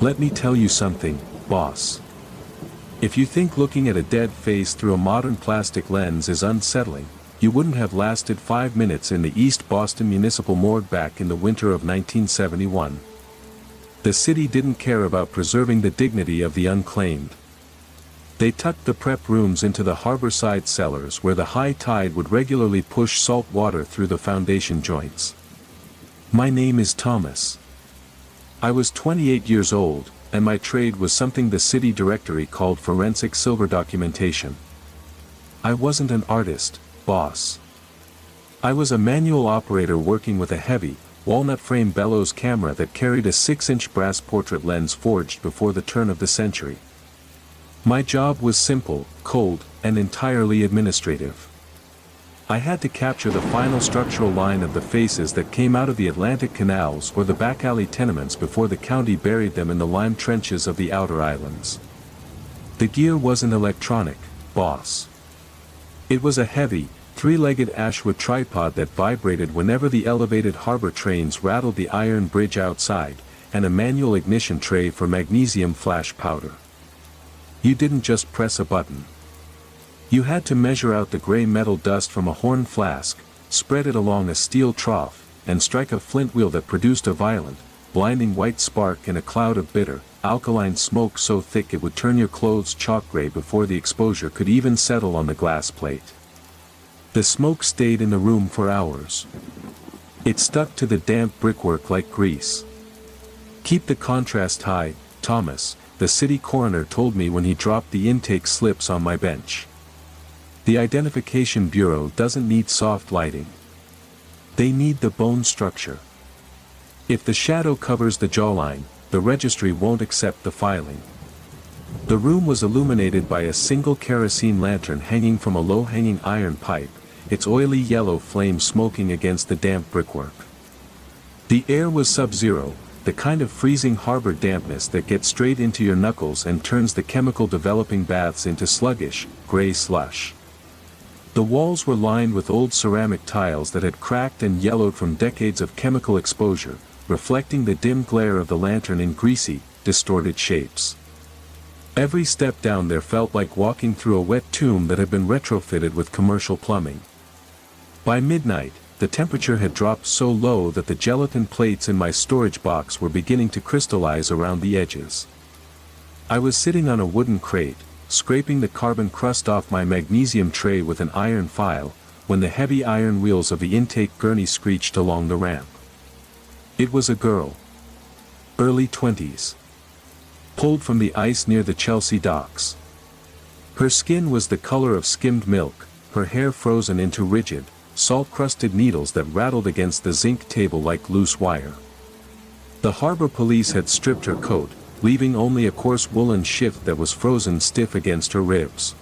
Let me tell you something, boss. If you think looking at a dead face through a modern plastic lens is unsettling, you wouldn't have lasted 5 minutes in the East Boston Municipal Morgue back in the winter of 1971. The city didn't care about preserving the dignity of the unclaimed. They tucked the prep rooms into the harborside cellars where the high tide would regularly push salt water through the foundation joints. My name is Thomas. I was 28 years old, and my trade was something the city directory called forensic silver documentation. I wasn't an artist, boss. I was a manual operator working with a heavy, walnut-frame bellows camera that carried a 6-inch brass portrait lens forged before the turn of the century. My job was simple, cold, and entirely administrative. I had to capture the final structural line of the faces that came out of the Atlantic canals or the back alley tenements before the county buried them in the lime trenches of the outer islands. The gear wasn't electronic, boss. It was a heavy, 3-legged ashwood tripod that vibrated whenever the elevated harbor trains rattled the iron bridge outside, and a manual ignition tray for magnesium flash powder. You didn't just press a button. You had to measure out the gray metal dust from a horn flask, spread it along a steel trough, and strike a flint wheel that produced a violent, blinding white spark in a cloud of bitter, alkaline smoke so thick it would turn your clothes chalk gray before the exposure could even settle on the glass plate. The smoke stayed in the room for hours. It stuck to the damp brickwork like grease. Keep the contrast high, Thomas, the city coroner told me when he dropped the intake slips on my bench. The Identification Bureau doesn't need soft lighting. They need the bone structure. If the shadow covers the jawline, the registry won't accept the filing. The room was illuminated by a single kerosene lantern hanging from a low-hanging iron pipe, its oily yellow flame smoking against the damp brickwork. The air was sub-zero, the kind of freezing harbor dampness that gets straight into your knuckles and turns the chemical developing baths into sluggish, gray slush. The walls were lined with old ceramic tiles that had cracked and yellowed from decades of chemical exposure, reflecting the dim glare of the lantern in greasy, distorted shapes. Every step down there felt like walking through a wet tomb that had been retrofitted with commercial plumbing. By midnight, the temperature had dropped so low that the gelatin plates in my storage box were beginning to crystallize around the edges. I was sitting on a wooden crate, scraping the carbon crust off my magnesium tray with an iron file, when the heavy iron wheels of the intake gurney screeched along the ramp. It was a girl. Early 20s. Pulled from the ice near the Chelsea docks. Her skin was the color of skimmed milk, her hair frozen into rigid, salt-crusted needles that rattled against the zinc table like loose wire. The harbor police had stripped her coat, leaving only a coarse woolen shift that was frozen stiff against her ribs.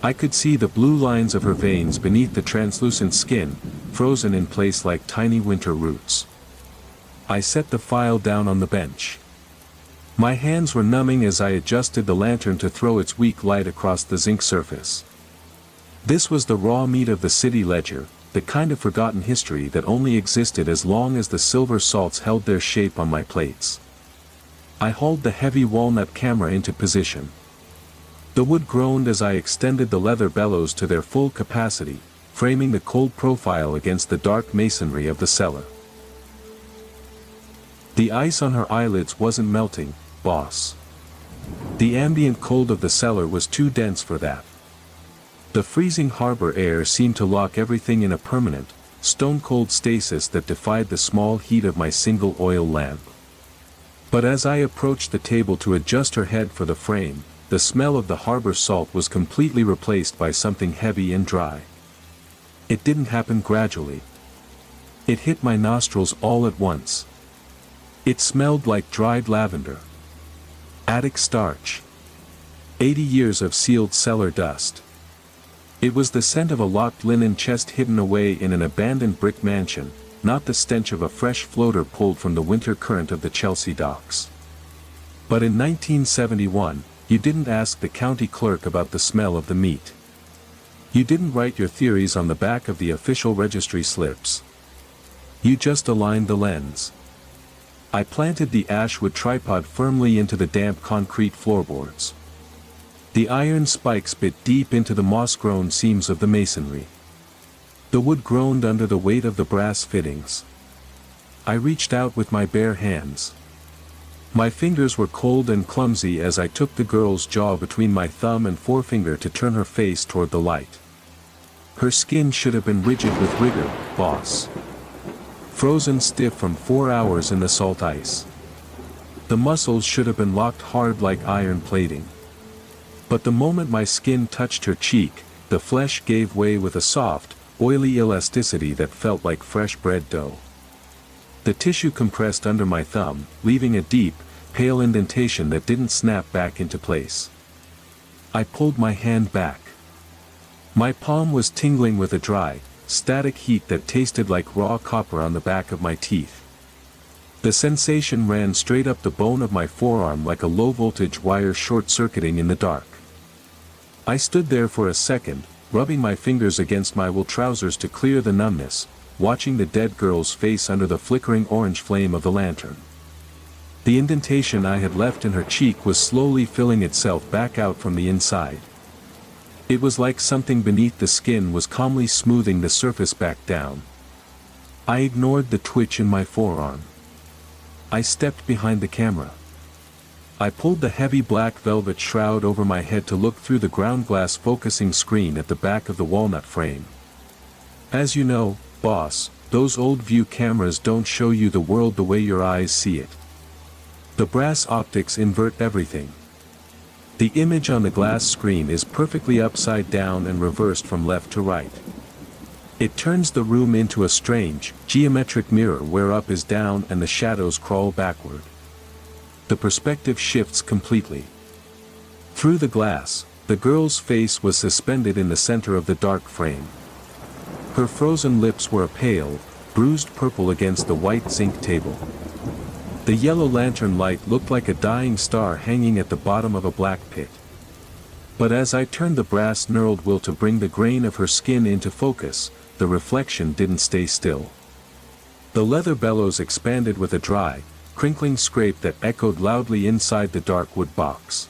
I could see the blue lines of her veins beneath the translucent skin, frozen in place like tiny winter roots. I set the file down on the bench. My hands were numbing as I adjusted the lantern to throw its weak light across the zinc surface. This was the raw meat of the city ledger, the kind of forgotten history that only existed as long as the silver salts held their shape on my plates. I hauled the heavy walnut camera into position. The wood groaned as I extended the leather bellows to their full capacity, framing the cold profile against the dark masonry of the cellar. The ice on her eyelids wasn't melting, boss. The ambient cold of the cellar was too dense for that. The freezing harbor air seemed to lock everything in a permanent, stone-cold stasis that defied the small heat of my single oil lamp. But as I approached the table to adjust her head for the frame, the smell of the harbor salt was completely replaced by something heavy and dry. It didn't happen gradually. It hit my nostrils all at once. It smelled like dried lavender. Attic starch. 80 years of sealed cellar dust. It was the scent of a locked linen chest hidden away in an abandoned brick mansion, not the stench of a fresh floater pulled from the winter current of the Chelsea docks. But in 1971, you didn't ask the county clerk about the smell of the meat. You didn't write your theories on the back of the official registry slips. You just aligned the lens. I planted the ashwood tripod firmly into the damp concrete floorboards. The iron spikes bit deep into the moss-grown seams of the masonry. The wood groaned under the weight of the brass fittings. I reached out with my bare hands. My fingers were cold and clumsy as I took the girl's jaw between my thumb and forefinger to turn her face toward the light. Her skin should have been rigid with rigor, boss. Frozen stiff from 4 hours in the salt ice. The muscles should have been locked hard like iron plating. But the moment my skin touched her cheek, the flesh gave way with a soft, oily elasticity that felt like fresh bread dough. The tissue compressed under my thumb, leaving a deep, pale indentation that didn't snap back into place. I pulled my hand back. My palm was tingling with a dry, static heat that tasted like raw copper on the back of my teeth. The sensation ran straight up the bone of my forearm like a low-voltage wire short-circuiting in the dark. I stood there for a second, rubbing my fingers against my wool trousers to clear the numbness, watching the dead girl's face under the flickering orange flame of the lantern. The indentation I had left in her cheek was slowly filling itself back out from the inside. It was like something beneath the skin was calmly smoothing the surface back down. I ignored the twitch in my forearm. I stepped behind the camera. I pulled the heavy black velvet shroud over my head to look through the ground glass focusing screen at the back of the walnut frame. As you know, boss, those old view cameras don't show you the world the way your eyes see it. The brass optics invert everything. The image on the glass screen is perfectly upside down and reversed from left to right. It turns the room into a strange, geometric mirror where up is down and the shadows crawl backward. The perspective shifts completely. Through the glass, the girl's face was suspended in the center of the dark frame. Her frozen lips were a pale, bruised purple against the white zinc table. The yellow lantern light looked like a dying star hanging at the bottom of a black pit. But as I turned the brass knurled wheel to bring the grain of her skin into focus, the reflection didn't stay still. The leather bellows expanded with a dry, crinkling scrape that echoed loudly inside the dark wood box.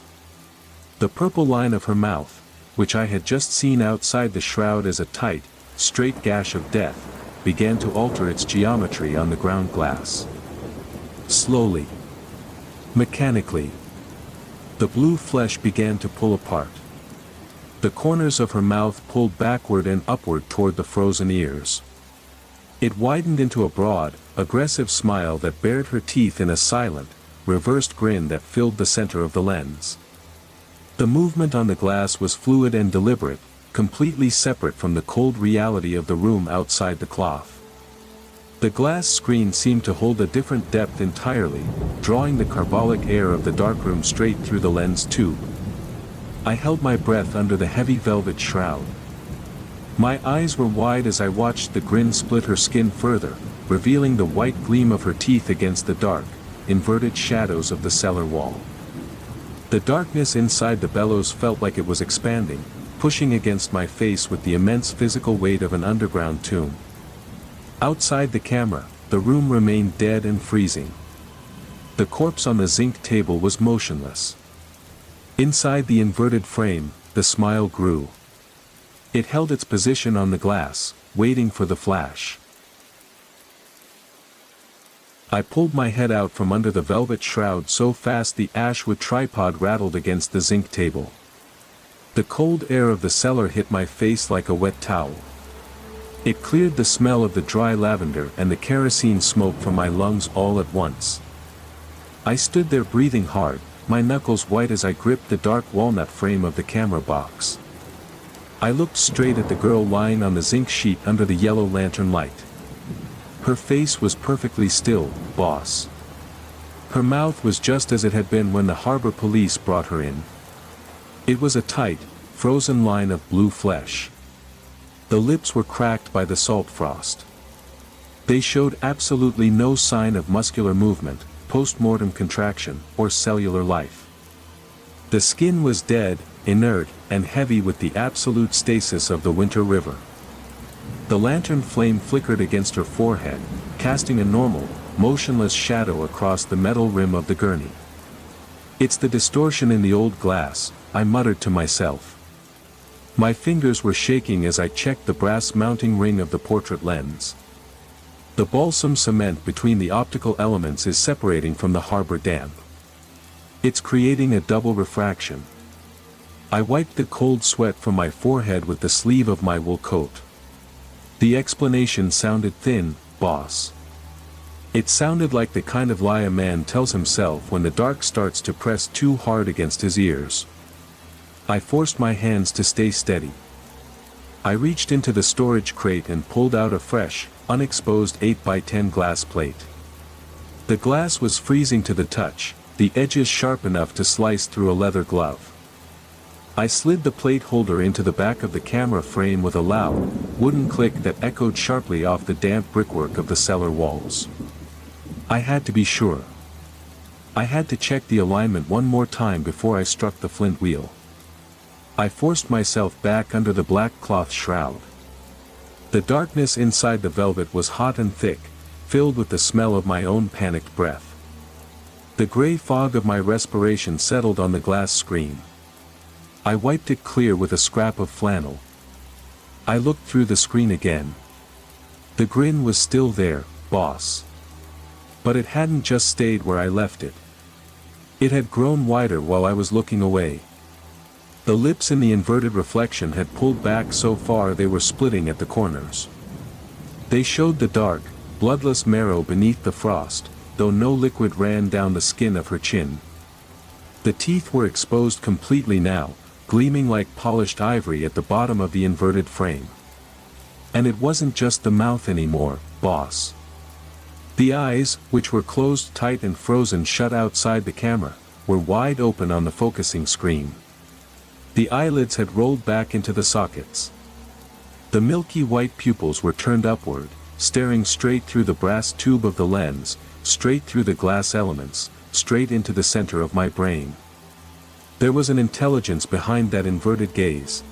The purple line of her mouth, which I had just seen outside the shroud as a tight, straight gash of death, began to alter its geometry on the ground glass. Slowly, mechanically, the blue flesh began to pull apart. The corners of her mouth pulled backward and upward toward the frozen ears. It widened into a broad, aggressive smile that bared her teeth in a silent, reversed grin that filled the center of the lens. The movement on the glass was fluid and deliberate, completely separate from the cold reality of the room outside the cloth. The glass screen seemed to hold a different depth entirely, drawing the carbolic air of the darkroom straight through the lens tube. I held my breath under the heavy velvet shroud. My eyes were wide as I watched the grin split her skin further, revealing the white gleam of her teeth against the dark, inverted shadows of the cellar wall. The darkness inside the bellows felt like it was expanding, pushing against my face with the immense physical weight of an underground tomb. Outside the camera, the room remained dead and freezing. The corpse on the zinc table was motionless. Inside the inverted frame, the smile grew. It held its position on the glass, waiting for the flash. I pulled my head out from under the velvet shroud so fast the ashwood tripod rattled against the zinc table. The cold air of the cellar hit my face like a wet towel. It cleared the smell of the dry lavender and the kerosene smoke from my lungs all at once. I stood there breathing hard, my knuckles white as I gripped the dark walnut frame of the camera box. I looked straight at the girl lying on the zinc sheet under the yellow lantern light. Her face was perfectly still, boss. Her mouth was just as it had been when the harbor police brought her in. It was a tight, frozen line of blue flesh. The lips were cracked by the salt frost. They showed absolutely no sign of muscular movement, post-mortem contraction, or cellular life. The skin was dead, inert, and heavy with the absolute stasis of the winter river. The lantern flame flickered against her forehead, casting a normal, motionless shadow across the metal rim of the gurney. "It's the distortion in the old glass," I muttered to myself. My fingers were shaking as I checked the brass mounting ring of the portrait lens. The balsam cement between the optical elements is separating from the harbor damp. It's creating a double refraction. I wiped the cold sweat from my forehead with the sleeve of my wool coat. The explanation sounded thin, boss. It sounded like the kind of lie a man tells himself when the dark starts to press too hard against his ears. I forced my hands to stay steady. I reached into the storage crate and pulled out a fresh, unexposed 8x10 glass plate. The glass was freezing to the touch, the edges sharp enough to slice through a leather glove. I slid the plate holder into the back of the camera frame with a loud, wooden click that echoed sharply off the damp brickwork of the cellar walls. I had to be sure. I had to check the alignment one more time before I struck the flint wheel. I forced myself back under the black cloth shroud. The darkness inside the velvet was hot and thick, filled with the smell of my own panicked breath. The gray fog of my respiration settled on the glass screen. I wiped it clear with a scrap of flannel. I looked through the screen again. The grin was still there, boss. But it hadn't just stayed where I left it. It had grown wider while I was looking away. The lips in the inverted reflection had pulled back so far they were splitting at the corners. They showed the dark, bloodless marrow beneath the frost, though no liquid ran down the skin of her chin. The teeth were exposed completely now, gleaming like polished ivory at the bottom of the inverted frame. And it wasn't just the mouth anymore, boss. The eyes, which were closed tight and frozen shut outside the camera, were wide open on the focusing screen. The eyelids had rolled back into the sockets. The milky white pupils were turned upward, staring straight through the brass tube of the lens, straight through the glass elements, straight into the center of my brain. There was an intelligence behind that inverted gaze.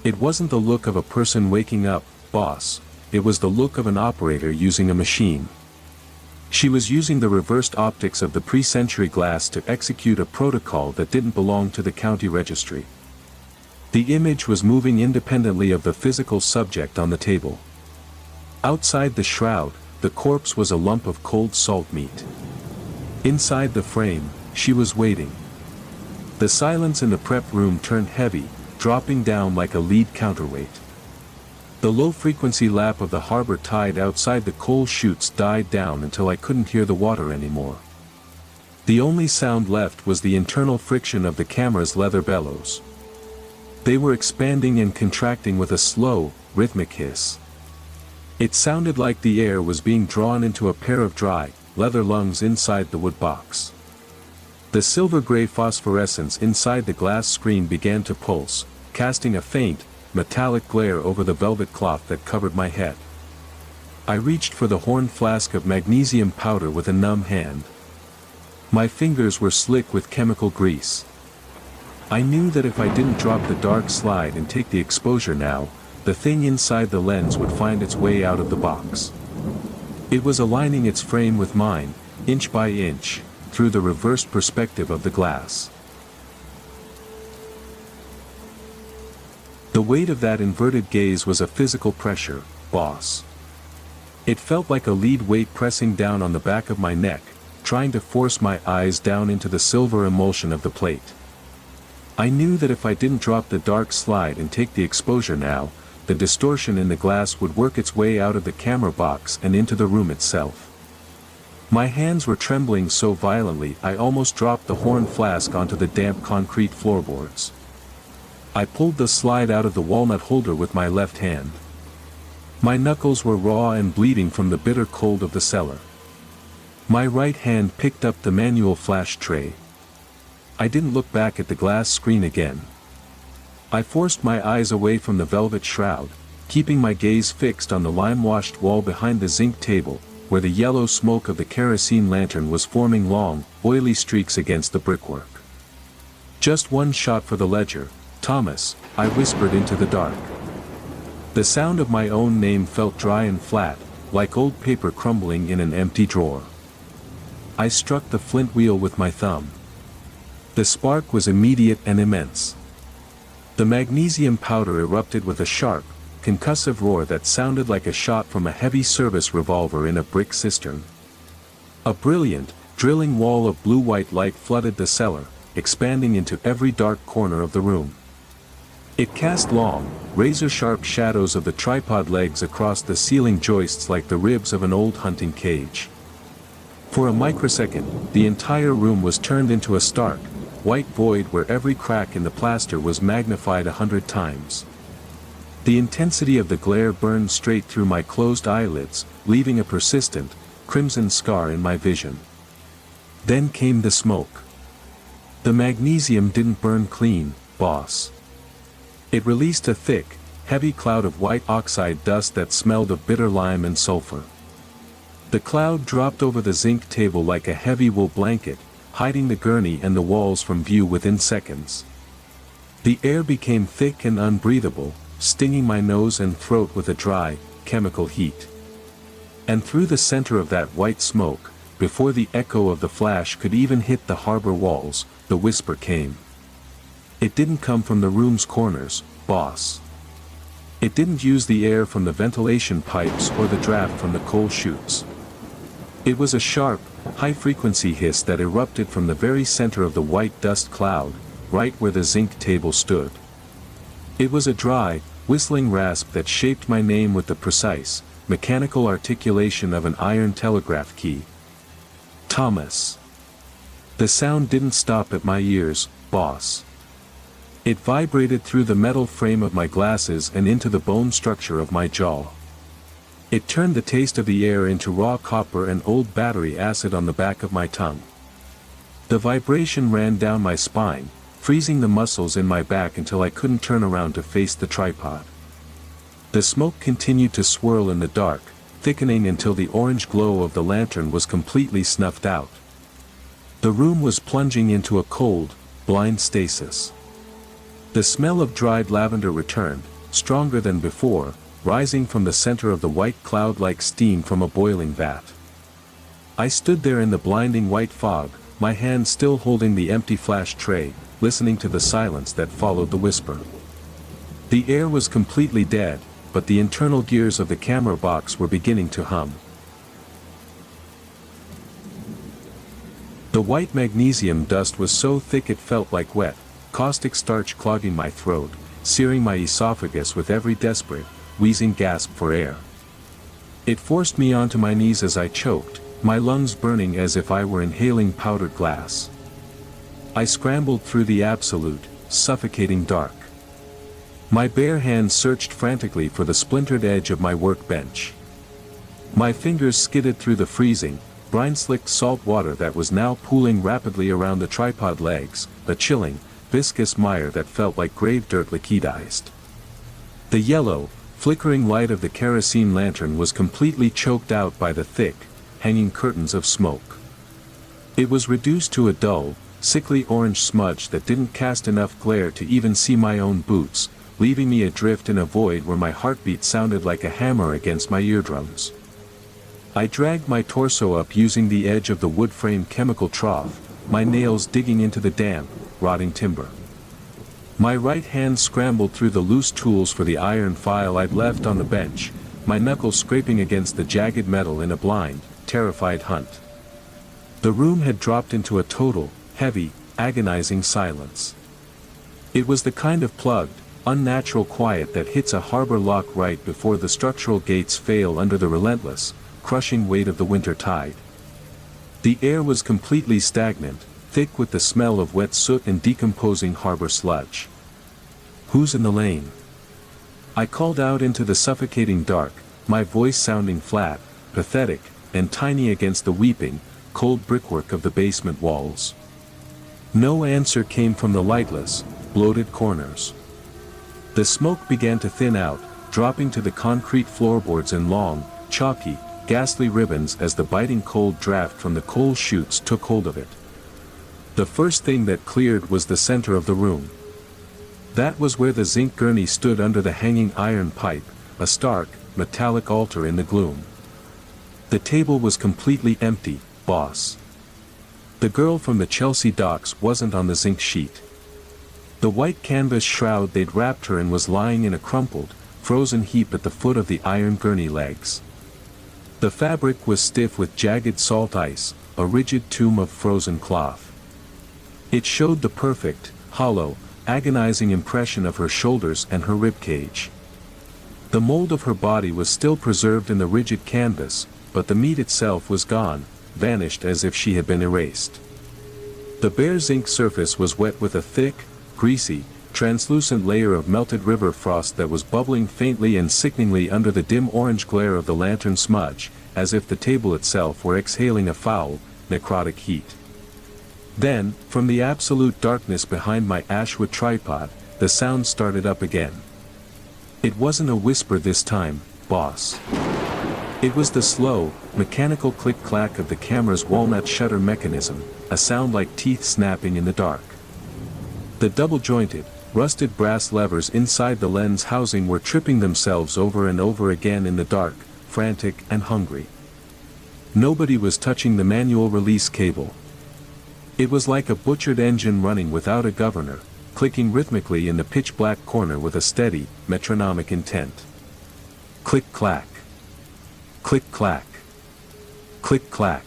It wasn't the look of a person waking up, boss, it was the look of an operator using a machine. She was using the reversed optics of the pre-century glass to execute a protocol that didn't belong to the county registry. The image was moving independently of the physical subject on the table. Outside the shroud, the corpse was a lump of cold salt meat. Inside the frame, she was waiting. The silence in the prep room turned heavy, dropping down like a lead counterweight. The low-frequency lap of the harbor tide outside the coal chutes died down until I couldn't hear the water anymore. The only sound left was the internal friction of the camera's leather bellows. They were expanding and contracting with a slow, rhythmic hiss. It sounded like the air was being drawn into a pair of dry, leather lungs inside the wood box. The silver-gray phosphorescence inside the glass screen began to pulse, casting a faint, metallic glare over the velvet cloth that covered my head. I reached for the horn flask of magnesium powder with a numb hand. My fingers were slick with chemical grease. I knew that if I didn't drop the dark slide and take the exposure now, the thing inside the lens would find its way out of the box. It was aligning its frame with mine, inch by inch, through the reversed perspective of the glass. The weight of that inverted gaze was a physical pressure, boss. It felt like a lead weight pressing down on the back of my neck, trying to force my eyes down into the silver emulsion of the plate. I knew that if I didn't drop the dark slide and take the exposure now, the distortion in the glass would work its way out of the camera box and into the room itself. My hands were trembling so violently I almost dropped the horn flask onto the damp concrete floorboards. I pulled the slide out of the walnut holder with my left hand. My knuckles were raw and bleeding from the bitter cold of the cellar. My right hand picked up the manual flash tray. I didn't look back at the glass screen again. I forced my eyes away from the velvet shroud, keeping my gaze fixed on the lime-washed wall behind the zinc table, where the yellow smoke of the kerosene lantern was forming long, oily streaks against the brickwork. "Just one shot for the ledger, Thomas," I whispered into the dark. The sound of my own name felt dry and flat, like old paper crumbling in an empty drawer. I struck the flint wheel with my thumb. The spark was immediate and immense. The magnesium powder erupted with a sharp, concussive roar that sounded like a shot from a heavy service revolver in a brick cistern. A brilliant, drilling wall of blue-white light flooded the cellar, expanding into every dark corner of the room. It cast long, razor-sharp shadows of the tripod legs across the ceiling joists like the ribs of an old hunting cage. For a microsecond, the entire room was turned into a stark, white void where every crack in the plaster was magnified 100 times. The intensity of the glare burned straight through my closed eyelids, leaving a persistent, crimson scar in my vision. Then came the smoke. The magnesium didn't burn clean, boss. It released a thick, heavy cloud of white oxide dust that smelled of bitter lime and sulfur. The cloud dropped over the zinc table like a heavy wool blanket, hiding the gurney and the walls from view within seconds. The air became thick and unbreathable, stinging my nose and throat with a dry, chemical heat. And through the center of that white smoke, before the echo of the flash could even hit the harbor walls, the whisper came. It didn't come from the room's corners, boss. It didn't use the air from the ventilation pipes or the draft from the coal chutes. It was a sharp, high-frequency hiss that erupted from the very center of the white dust cloud, right where the zinc table stood. It was a dry, whistling rasp that shaped my name with the precise, mechanical articulation of an iron telegraph key. Thomas. The sound didn't stop at my ears, boss. It vibrated through the metal frame of my glasses and into the bone structure of my jaw. It turned the taste of the air into raw copper and old battery acid on the back of my tongue. The vibration ran down my spine, freezing the muscles in my back until I couldn't turn around to face the tripod. The smoke continued to swirl in the dark, thickening until the orange glow of the lantern was completely snuffed out. The room was plunging into a cold, blind stasis. The smell of dried lavender returned, stronger than before, rising from the center of the white cloud like steam from a boiling vat. I stood there in the blinding white fog, my hand still holding the empty flash tray, listening to the silence that followed the whisper. The air was completely dead, but the internal gears of the camera box were beginning to hum. The white magnesium dust was so thick it felt like wet, caustic starch clogging my throat, searing my esophagus with every desperate, wheezing gasp for air. It forced me onto my knees as I choked, my lungs burning as if I were inhaling powdered glass. I scrambled through the absolute, suffocating dark. My bare hands searched frantically for the splintered edge of my workbench. My fingers skidded through the freezing, brine-slicked salt water that was now pooling rapidly around the tripod legs, a chilling, viscous mire that felt like grave dirt liquidized. The yellow, flickering light of the kerosene lantern was completely choked out by the thick, hanging curtains of smoke. It was reduced to a dull, sickly orange smudge that didn't cast enough glare to even see my own boots, leaving me adrift in a void where my heartbeat sounded like a hammer against my eardrums. I dragged my torso up using the edge of the wood-frame chemical trough, my nails digging into the damp, rotting timber. My right hand scrambled through the loose tools for the iron file I'd left on the bench, my knuckles scraping against the jagged metal in a blind, terrified hunt. The room had dropped into a total, heavy, agonizing silence. It was the kind of plugged, unnatural quiet that hits a harbor lock right before the structural gates fail under the relentless, crushing weight of the winter tide. The air was completely stagnant, thick with the smell of wet soot and decomposing harbor sludge. "Who's in the lane?" I called out into the suffocating dark, my voice sounding flat, pathetic, and tiny against the weeping, cold brickwork of the basement walls. No answer came from the lightless, bloated corners. The smoke began to thin out, dropping to the concrete floorboards in long, chalky, ghastly ribbons as the biting cold draft from the coal chutes took hold of it. The first thing that cleared was the center of the room. That was where the zinc gurney stood under the hanging iron pipe, a stark, metallic altar in the gloom. The table was completely empty, boss. The girl from the Chelsea docks wasn't on the zinc sheet. The white canvas shroud they'd wrapped her in was lying in a crumpled, frozen heap at the foot of the iron gurney legs. The fabric was stiff with jagged salt ice, a rigid tomb of frozen cloth. It showed the perfect, hollow, agonizing impression of her shoulders and her ribcage. The mold of her body was still preserved in the rigid canvas, but the meat itself was gone, vanished as if she had been erased. The bare zinc surface was wet with a thick, greasy, translucent layer of melted river frost that was bubbling faintly and sickeningly under the dim orange glare of the lantern smudge, as if the table itself were exhaling a foul, necrotic heat. Then, from the absolute darkness behind my ashwood tripod, the sound started up again. It wasn't a whisper this time, boss. It was the slow, mechanical click-clack of the camera's walnut shutter mechanism, a sound like teeth snapping in the dark. The double-jointed, rusted brass levers inside the lens housing were tripping themselves over and over again in the dark, frantic and hungry. Nobody was touching the manual release cable. It was like a butchered engine running without a governor, clicking rhythmically in the pitch-black corner with a steady, metronomic intent. Click-clack. Click-clack. Click-clack.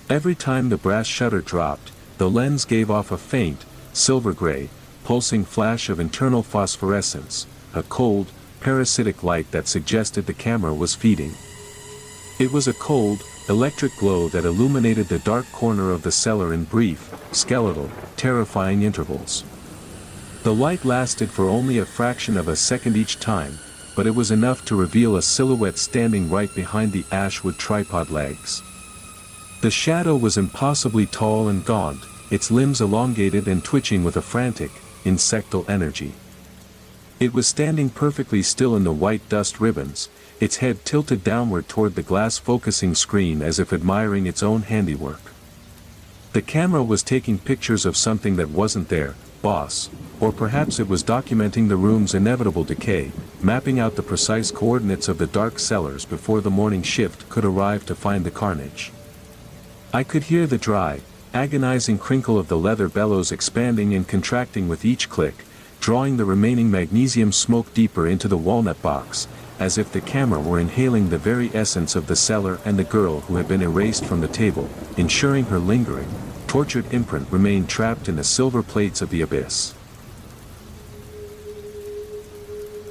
Every time the brass shutter dropped, the lens gave off a faint, silver-gray, pulsing flash of internal phosphorescence, a cold, parasitic light that suggested the camera was feeding. It was a cold, electric glow that illuminated the dark corner of the cellar in brief, skeletal, terrifying intervals. The light lasted for only a fraction of a second each time, but it was enough to reveal a silhouette standing right behind the ashwood tripod legs. The shadow was impossibly tall and gaunt, its limbs elongated and twitching with a frantic, insectal energy. It was standing perfectly still in the white dust ribbons, its head tilted downward toward the glass focusing screen as if admiring its own handiwork. The camera was taking pictures of something that wasn't there, boss, or perhaps it was documenting the room's inevitable decay, mapping out the precise coordinates of the dark cellars before the morning shift could arrive to find the carnage. I could hear the dry, agonizing crinkle of the leather bellows expanding and contracting with each click, drawing the remaining magnesium smoke deeper into the walnut box, as if the camera were inhaling the very essence of the cellar and the girl who had been erased from the table, ensuring her lingering, tortured imprint remained trapped in the silver plates of the abyss.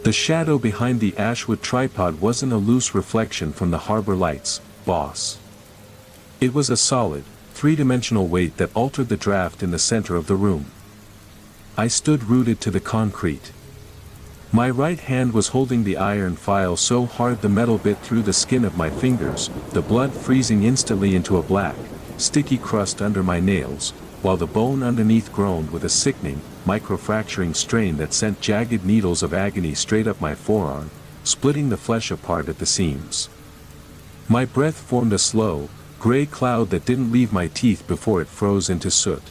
The shadow behind the ashwood tripod wasn't a loose reflection from the harbor lights, boss. It was a solid, three-dimensional weight that altered the draft in the center of the room. I stood rooted to the concrete. My right hand was holding the iron file so hard the metal bit through the skin of my fingers, the blood freezing instantly into a black, sticky crust under my nails, while the bone underneath groaned with a sickening, microfracturing strain that sent jagged needles of agony straight up my forearm, splitting the flesh apart at the seams. My breath formed a slow, gray cloud that didn't leave my teeth before it froze into soot.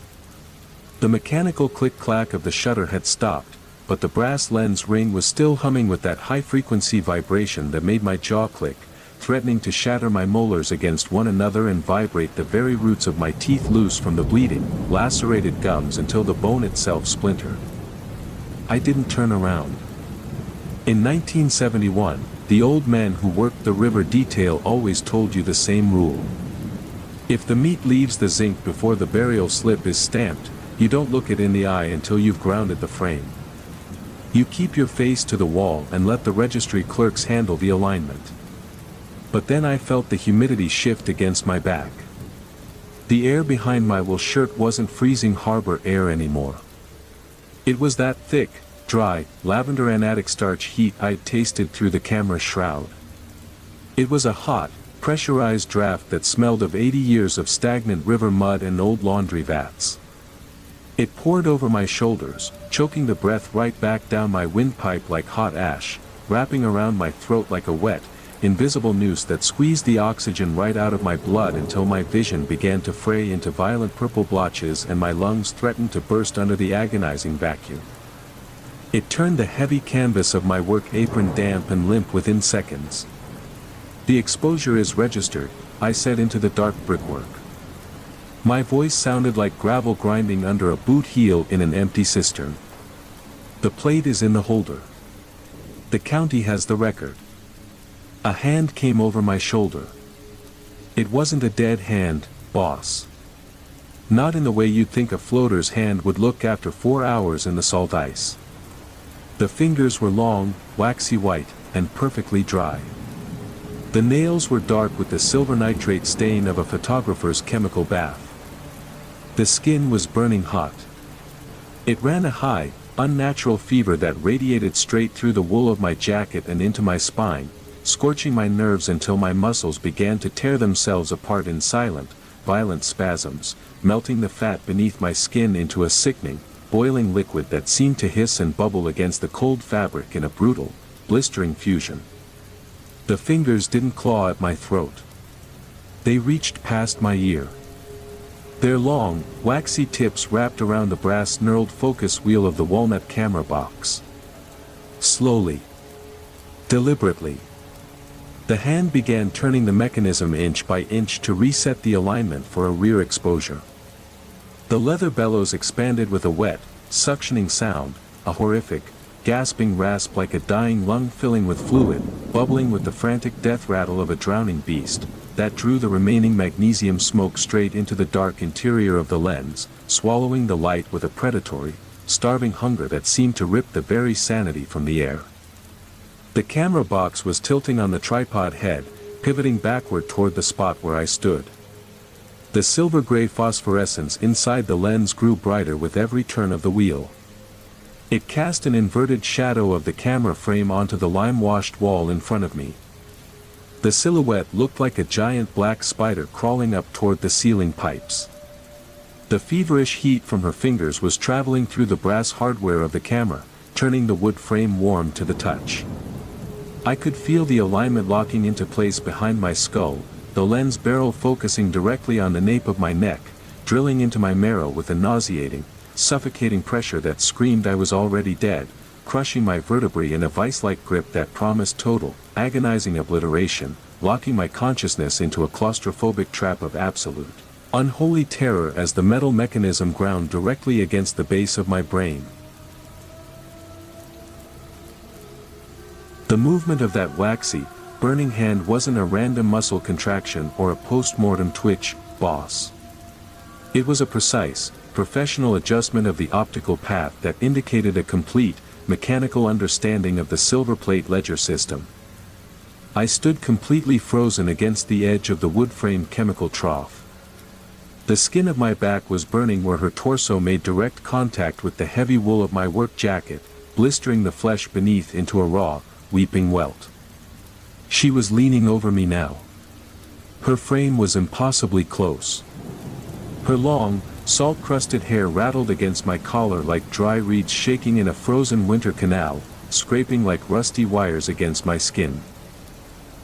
The mechanical click-clack of the shutter had stopped, but the brass lens ring was still humming with that high-frequency vibration that made my jaw click, threatening to shatter my molars against one another and vibrate the very roots of my teeth loose from the bleeding, lacerated gums until the bone itself splintered. I didn't turn around. In 1971, the old man who worked the river detail always told you the same rule. If the meat leaves the zinc before the burial slip is stamped, you don't look it in the eye until you've grounded the frame. You keep your face to the wall and let the registry clerks handle the alignment. But then I felt the humidity shift against my back. The air behind my wool shirt wasn't freezing harbor air anymore. It was that thick, dry, lavender anatic starch heat I'd tasted through the camera shroud. It was a hot, pressurized draft that smelled of 80 years of stagnant river mud and old laundry vats. It poured over my shoulders, choking the breath right back down my windpipe like hot ash, wrapping around my throat like a wet, invisible noose that squeezed the oxygen right out of my blood until my vision began to fray into violent purple blotches and my lungs threatened to burst under the agonizing vacuum. It turned the heavy canvas of my work apron damp and limp within seconds. The exposure is registered, I said into the dark brickwork. My voice sounded like gravel grinding under a boot heel in an empty cistern. The plate is in the holder. The county has the record. A hand came over my shoulder. It wasn't a dead hand, boss. Not in the way you'd think a floater's hand would look after 4 hours in the salt ice. The fingers were long, waxy white, and perfectly dry. The nails were dark with the silver nitrate stain of a photographer's chemical bath. The skin was burning hot. It ran a high, unnatural fever that radiated straight through the wool of my jacket and into my spine, scorching my nerves until my muscles began to tear themselves apart in silent, violent spasms, melting the fat beneath my skin into a sickening, boiling liquid that seemed to hiss and bubble against the cold fabric in a brutal, blistering fusion. The fingers didn't claw at my throat. They reached past my ear. Their long, waxy tips wrapped around the brass knurled focus wheel of the walnut camera box. Slowly. Deliberately. The hand began turning the mechanism inch by inch to reset the alignment for a rear exposure. The leather bellows expanded with a wet, suctioning sound, a horrific, gasping rasp like a dying lung filling with fluid, bubbling with the frantic death rattle of a drowning beast, that drew the remaining magnesium smoke straight into the dark interior of the lens, swallowing the light with a predatory, starving hunger that seemed to rip the very sanity from the air. The camera box was tilting on the tripod head, pivoting backward toward the spot where I stood. The silver-gray phosphorescence inside the lens grew brighter with every turn of the wheel. It cast an inverted shadow of the camera frame onto the lime-washed wall in front of me. The silhouette looked like a giant black spider crawling up toward the ceiling pipes. The feverish heat from her fingers was traveling through the brass hardware of the camera, turning the wood frame warm to the touch. I could feel the alignment locking into place behind my skull, the lens barrel focusing directly on the nape of my neck, drilling into my marrow with a nauseating, suffocating pressure that screamed I was already dead, crushing my vertebrae in a vice-like grip that promised total, agonizing obliteration, locking my consciousness into a claustrophobic trap of absolute, unholy terror as the metal mechanism ground directly against the base of my brain. The movement of that waxy, burning hand wasn't a random muscle contraction or a post-mortem twitch, boss. It was a precise, professional adjustment of the optical path that indicated a complete, mechanical understanding of the silver plate ledger system. I stood completely frozen against the edge of the wood-framed chemical trough. The skin of my back was burning where her torso made direct contact with the heavy wool of my work jacket, blistering the flesh beneath into a raw, weeping welt. She was leaning over me now. Her frame was impossibly close. Her long, salt-crusted hair rattled against my collar like dry reeds shaking in a frozen winter canal, scraping like rusty wires against my skin.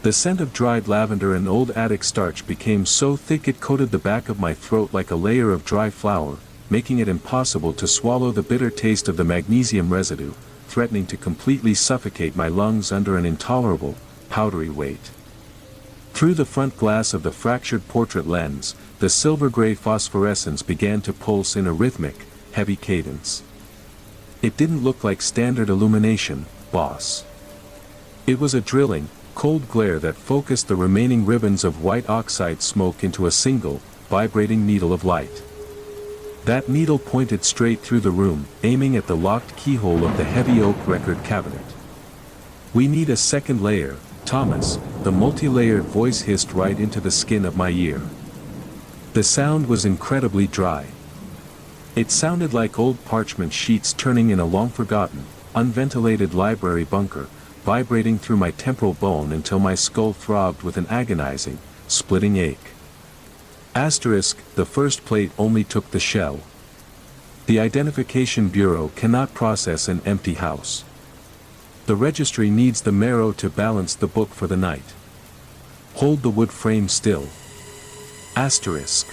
The scent of dried lavender and old attic starch became so thick it coated the back of my throat like a layer of dry flour, making it impossible to swallow the bitter taste of the magnesium residue, threatening to completely suffocate my lungs under an intolerable, powdery weight. Through the front glass of the fractured portrait lens, the silver-gray phosphorescence began to pulse in a rhythmic, heavy cadence. It didn't look like standard illumination, boss. It was a drilling, cold glare that focused the remaining ribbons of white oxide smoke into a single, vibrating needle of light. That needle pointed straight through the room, aiming at the locked keyhole of the heavy oak record cabinet. "We need a second layer, Thomas," the multi-layered voice hissed right into the skin of my ear. The sound was incredibly dry. It sounded like old parchment sheets turning in a long-forgotten, unventilated library bunker, vibrating through my temporal bone until my skull throbbed with an agonizing, splitting ache. Asterisk, the first plate only took the shell. The Identification Bureau cannot process an empty house. The registry needs the marrow to balance the book for the night. Hold the wood frame still. Asterisk.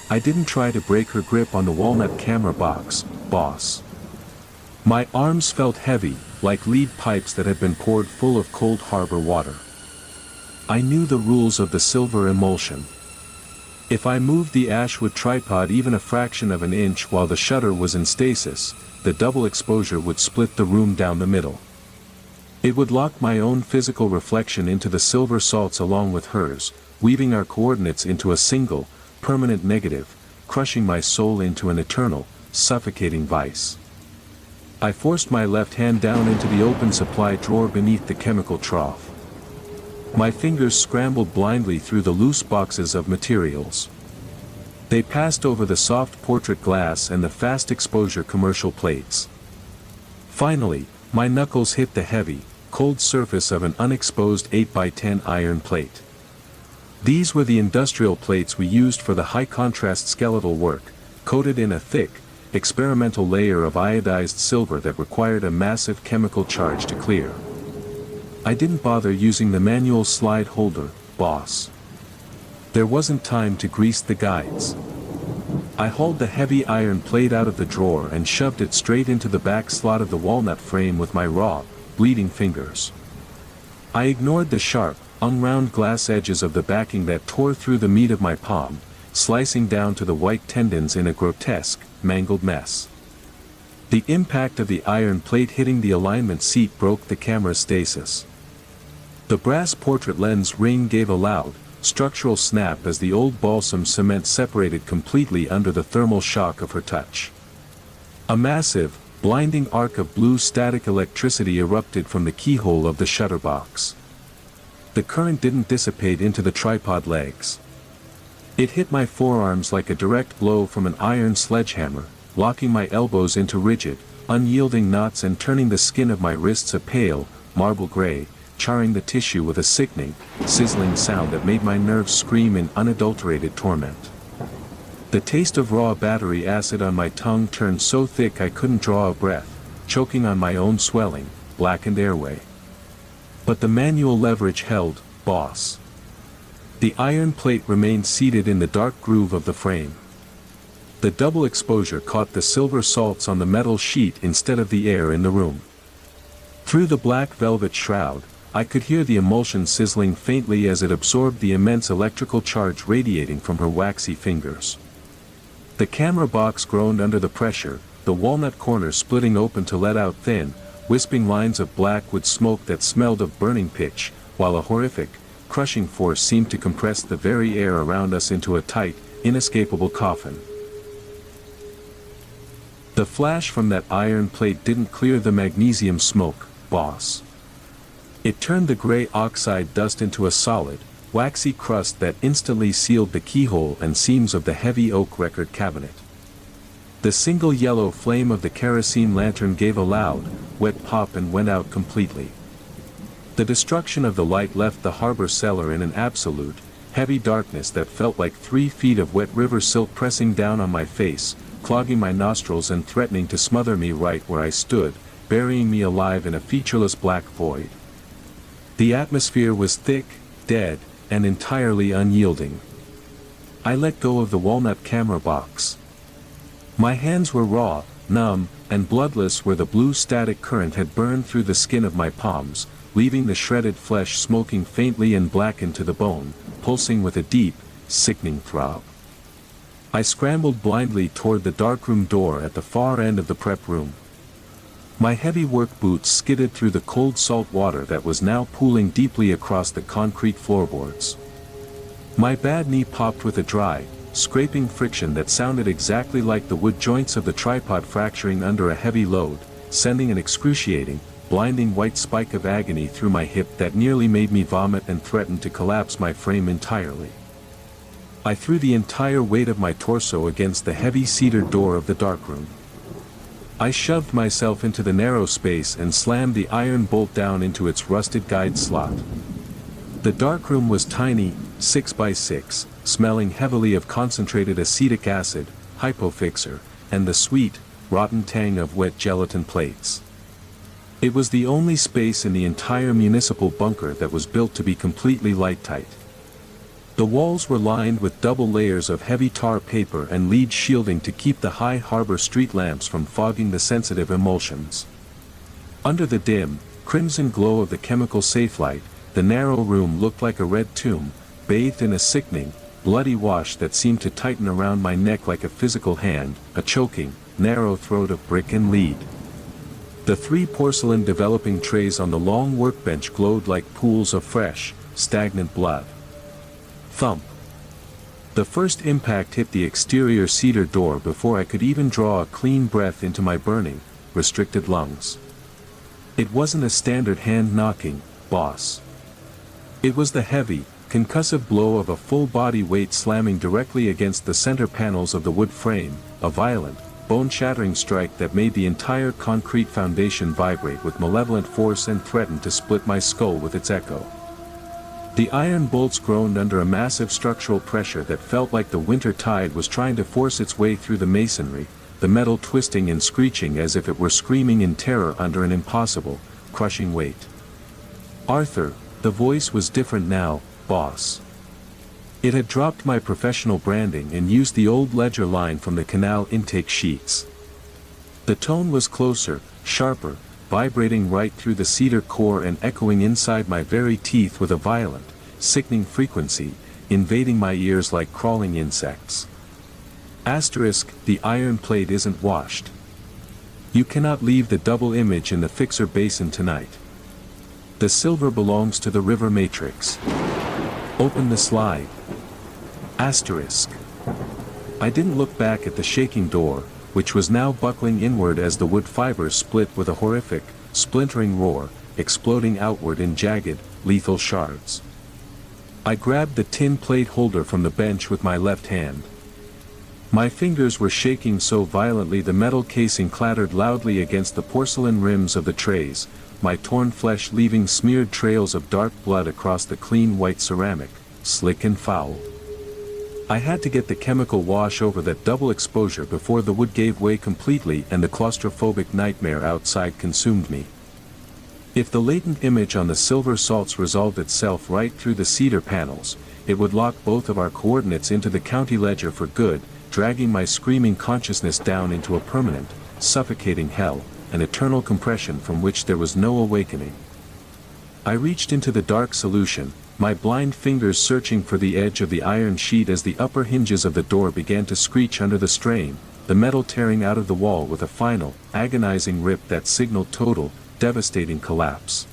I didn't try to break her grip on the walnut camera box, boss. My arms felt heavy, like lead pipes that had been poured full of cold harbor water. I knew the rules of the silver emulsion. If I moved the Ashwood tripod even a fraction of an inch while the shutter was in stasis, the double exposure would split the room down the middle. It would lock my own physical reflection into the silver salts along with hers, weaving our coordinates into a single, permanent negative, crushing my soul into an eternal, suffocating vice. I forced my left hand down into the open supply drawer beneath the chemical trough. My fingers scrambled blindly through the loose boxes of materials. They passed over the soft portrait glass and the fast exposure commercial plates. Finally, my knuckles hit the heavy, cold surface of an unexposed 8x10 iron plate. These were the industrial plates we used for the high-contrast skeletal work, coated in a thick, experimental layer of iodized silver that required a massive chemical charge to clear. I didn't bother using the manual slide holder, boss. There wasn't time to grease the guides. I hauled the heavy iron plate out of the drawer and shoved it straight into the back slot of the walnut frame with my raw, bleeding fingers. I ignored the sharp, unround glass edges of the backing that tore through the meat of my palm, slicing down to the white tendons in a grotesque, mangled mess. The impact of the iron plate hitting the alignment seat broke the camera's stasis. The brass portrait lens ring gave a loud, structural snap as the old balsam cement separated completely under the thermal shock of her touch. A massive, blinding arc of blue static electricity erupted from the keyhole of the shutter box. The current didn't dissipate into the tripod legs. It hit my forearms like a direct blow from an iron sledgehammer, locking my elbows into rigid, unyielding knots and turning the skin of my wrists a pale, marble gray, charring the tissue with a sickening, sizzling sound that made my nerves scream in unadulterated torment. The taste of raw battery acid on my tongue turned so thick I couldn't draw a breath, choking on my own swelling, blackened airway. But the manual leverage held, boss. The iron plate remained seated in the dark groove of the frame. The double exposure caught the silver salts on the metal sheet instead of the air in the room. Through the black velvet shroud, I could hear the emulsion sizzling faintly as it absorbed the immense electrical charge radiating from her waxy fingers. The camera box groaned under the pressure, the walnut corners splitting open to let out thin, wisping lines of blackwood smoke that smelled of burning pitch, while a horrific, crushing force seemed to compress the very air around us into a tight, inescapable coffin. The flash from that iron plate didn't clear the magnesium smoke, boss. It turned the gray oxide dust into a solid, waxy crust that instantly sealed the keyhole and seams of the heavy oak record cabinet. The single yellow flame of the kerosene lantern gave a loud, wet pop and went out completely. The destruction of the light left the harbor cellar in an absolute, heavy darkness that felt like 3 feet of wet river silt pressing down on my face, clogging my nostrils and threatening to smother me right where I stood, burying me alive in a featureless black void. The atmosphere was thick, dead, and entirely unyielding. I let go of the walnut camera box. My hands were raw, numb, and bloodless where the blue static current had burned through the skin of my palms, leaving the shredded flesh smoking faintly and blackened to the bone, pulsing with a deep, sickening throb. I scrambled blindly toward the darkroom door at the far end of the prep room. My heavy work boots skidded through the cold salt water that was now pooling deeply across the concrete floorboards. My bad knee popped with a dry, scraping friction that sounded exactly like the wood joints of the tripod fracturing under a heavy load, sending an excruciating, blinding white spike of agony through my hip that nearly made me vomit and threatened to collapse my frame entirely. I threw the entire weight of my torso against the heavy cedar door of the darkroom. I shoved myself into the narrow space and slammed the iron bolt down into its rusted guide slot. The darkroom was tiny, 6 by 6, smelling heavily of concentrated acetic acid, hypofixer, and the sweet, rotten tang of wet gelatin plates. It was the only space in the entire municipal bunker that was built to be completely light-tight. The walls were lined with double layers of heavy tar paper and lead shielding to keep the high harbor street lamps from fogging the sensitive emulsions. Under the dim, crimson glow of the chemical safe light, the narrow room looked like a red tomb, bathed in a sickening, bloody wash that seemed to tighten around my neck like a physical hand, a choking, narrow throat of brick and lead. The 3 porcelain developing trays on the long workbench glowed like pools of fresh, stagnant blood. Thump. The first impact hit the exterior cedar door before I could even draw a clean breath into my burning, restricted lungs. It wasn't a standard hand knocking, boss. It was the heavy, concussive blow of a full body weight slamming directly against the center panels of the wood frame, a violent, bone-shattering strike that made the entire concrete foundation vibrate with malevolent force and threatened to split my skull with its echo. The iron bolts groaned under a massive structural pressure that felt like the winter tide was trying to force its way through the masonry, the metal twisting and screeching as if it were screaming in terror under an impossible, crushing weight. Arthur, the voice was different now, boss. It had dropped my professional branding and used the old ledger line from the canal intake sheets. The tone was closer, sharper, vibrating right through the cedar core and echoing inside my very teeth with a violent, sickening frequency, invading my ears like crawling insects. Asterisk, the iron plate isn't washed. You cannot leave the double image in the fixer basin tonight. The silver belongs to the river matrix. Open the slide. Asterisk. I didn't look back at the shaking door, which was now buckling inward as the wood fibers split with a horrific, splintering roar, exploding outward in jagged, lethal shards. I grabbed the tin plate holder from the bench with my left hand. My fingers were shaking so violently the metal casing clattered loudly against the porcelain rims of the trays, my torn flesh leaving smeared trails of dark blood across the clean white ceramic, slick and foul. I had to get the chemical wash over that double exposure before the wood gave way completely and the claustrophobic nightmare outside consumed me. If the latent image on the silver salts resolved itself right through the cedar panels, it would lock both of our coordinates into the county ledger for good, dragging my screaming consciousness down into a permanent, suffocating hell, an eternal compression from which there was no awakening. I reached into the dark solution, my blind fingers searching for the edge of the iron sheet as the upper hinges of the door began to screech under the strain, the metal tearing out of the wall with a final, agonizing rip that signaled total, devastating collapse.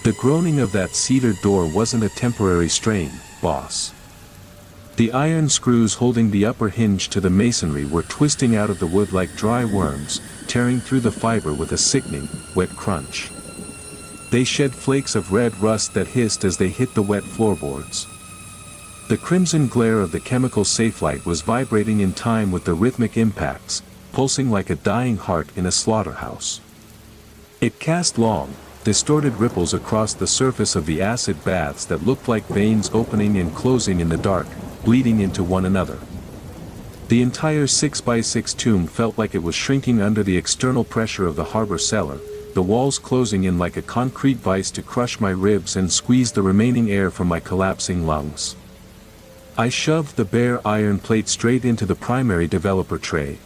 The groaning of that cedar door wasn't a temporary strain, boss. The iron screws holding the upper hinge to the masonry were twisting out of the wood like dry worms, tearing through the fiber with a sickening, wet crunch. They shed flakes of red rust that hissed as they hit the wet floorboards. The crimson glare of the chemical safelight was vibrating in time with the rhythmic impacts, pulsing like a dying heart in a slaughterhouse. It cast long, distorted ripples across the surface of the acid baths that looked like veins opening and closing in the dark, bleeding into one another. The entire 6x6 tomb felt like it was shrinking under the external pressure of the harbor cellar, the walls closing in like a concrete vice to crush my ribs and squeeze the remaining air from my collapsing lungs. I shoved the bare iron plate straight into the primary developer tray.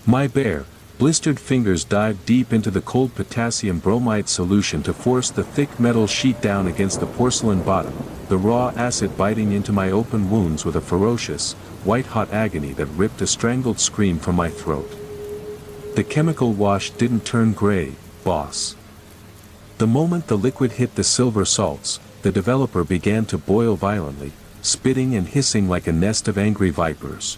My bare, blistered fingers dived deep into the cold potassium bromide solution to force the thick metal sheet down against the porcelain bottom, the raw acid biting into my open wounds with a ferocious, white-hot agony that ripped a strangled scream from my throat. The chemical wash didn't turn gray, boss. The moment the liquid hit the silver salts, the developer began to boil violently, spitting and hissing like a nest of angry vipers.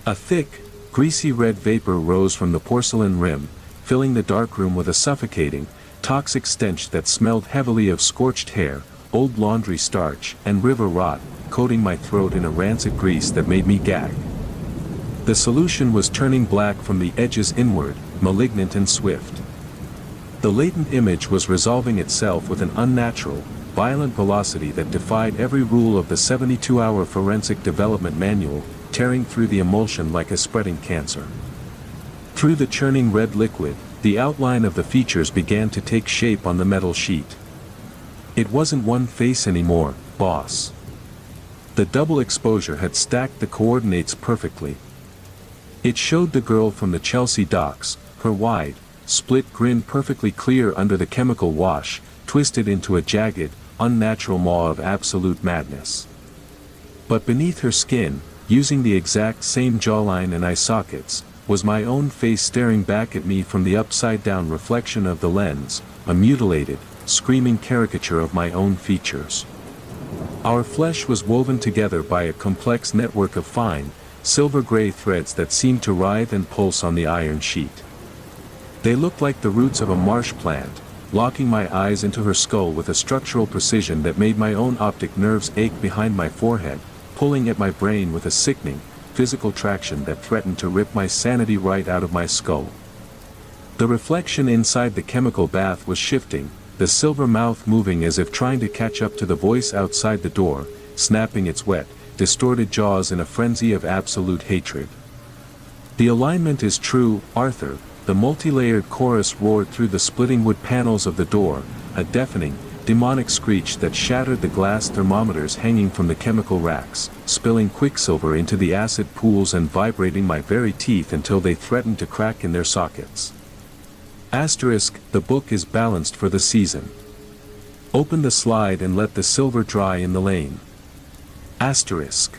A thick, greasy red vapor rose from the porcelain rim, filling the dark room with a suffocating, toxic stench that smelled heavily of scorched hair, old laundry starch, and river rot, coating my throat in a rancid grease that made me gag. The solution was turning black from the edges inward, malignant and swift. The latent image was resolving itself with an unnatural, violent velocity that defied every rule of the 72-hour forensic development manual, tearing through the emulsion like a spreading cancer. Through the churning red liquid, the outline of the features began to take shape on the metal sheet. It wasn't one face anymore, boss. The double exposure had stacked the coordinates perfectly. It showed the girl from the Chelsea docks, her wide, split grin perfectly clear under the chemical wash, twisted into a jagged, unnatural maw of absolute madness. But beneath her skin, using the exact same jawline and eye sockets, was my own face staring back at me from the upside-down reflection of the lens, a mutilated, screaming caricature of my own features. Our flesh was woven together by a complex network of fine, silver-gray threads that seemed to writhe and pulse on the iron sheet. They looked like the roots of a marsh plant, locking my eyes into her skull with a structural precision that made my own optic nerves ache behind my forehead, pulling at my brain with a sickening, physical traction that threatened to rip my sanity right out of my skull. The reflection inside the chemical bath was shifting, the silver mouth moving as if trying to catch up to the voice outside the door, snapping its wet, distorted jaws in a frenzy of absolute hatred. "The alignment is true, Arthur," the multi-layered chorus roared through the splitting wood panels of the door, a deafening, demonic screech that shattered the glass thermometers hanging from the chemical racks, spilling quicksilver into the acid pools and vibrating my very teeth until they threatened to crack in their sockets. Asterisk, the book is balanced for the season. Open the slide and let the silver dry in the lane. Asterisk.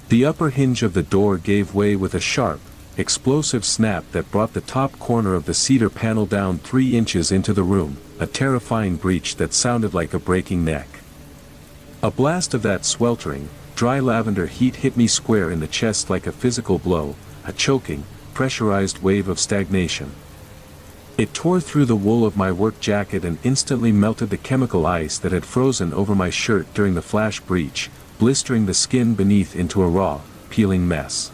The upper hinge of the door gave way with a sharp, explosive snap that brought the top corner of the cedar panel down 3 inches into the room, a terrifying breach that sounded like a breaking neck. A blast of that sweltering, dry lavender heat hit me square in the chest like a physical blow, a choking, pressurized wave of stagnation. It tore through the wool of my work jacket and instantly melted the chemical ice that had frozen over my shirt during the flash breach, blistering the skin beneath into a raw, peeling mess.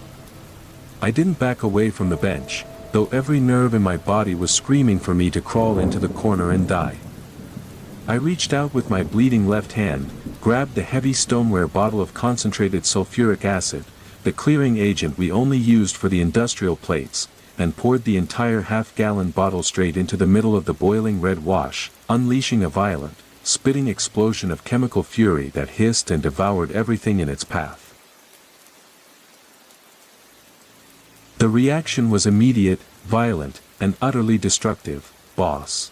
I didn't back away from the bench, though every nerve in my body was screaming for me to crawl into the corner and die. I reached out with my bleeding left hand, grabbed the heavy stoneware bottle of concentrated sulfuric acid, the clearing agent we only used for the industrial plates, and poured the entire half-gallon bottle straight into the middle of the boiling red wash, unleashing a violent, spitting explosion of chemical fury that hissed and devoured everything in its path. The reaction was immediate, violent, and utterly destructive, boss.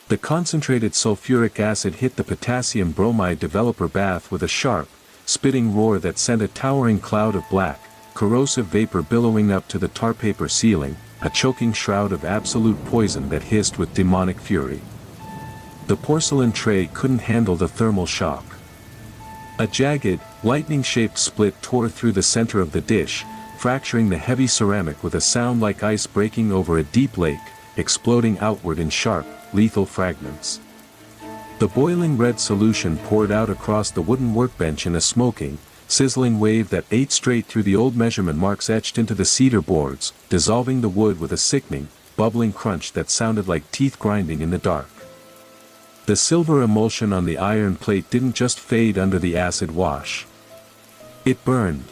The concentrated sulfuric acid hit the potassium bromide developer bath with a sharp, spitting roar that sent a towering cloud of black, corrosive vapor billowing up to the tar paper ceiling, a choking shroud of absolute poison that hissed with demonic fury. The porcelain tray couldn't handle the thermal shock. A jagged, lightning-shaped split tore through the center of the dish, fracturing the heavy ceramic with a sound like ice breaking over a deep lake, exploding outward in sharp, lethal fragments. The boiling red solution poured out across the wooden workbench in a smoking, sizzling wave that ate straight through the old measurement marks etched into the cedar boards, dissolving the wood with a sickening, bubbling crunch that sounded like teeth grinding in the dark. The silver emulsion on the iron plate didn't just fade under the acid wash. It burned.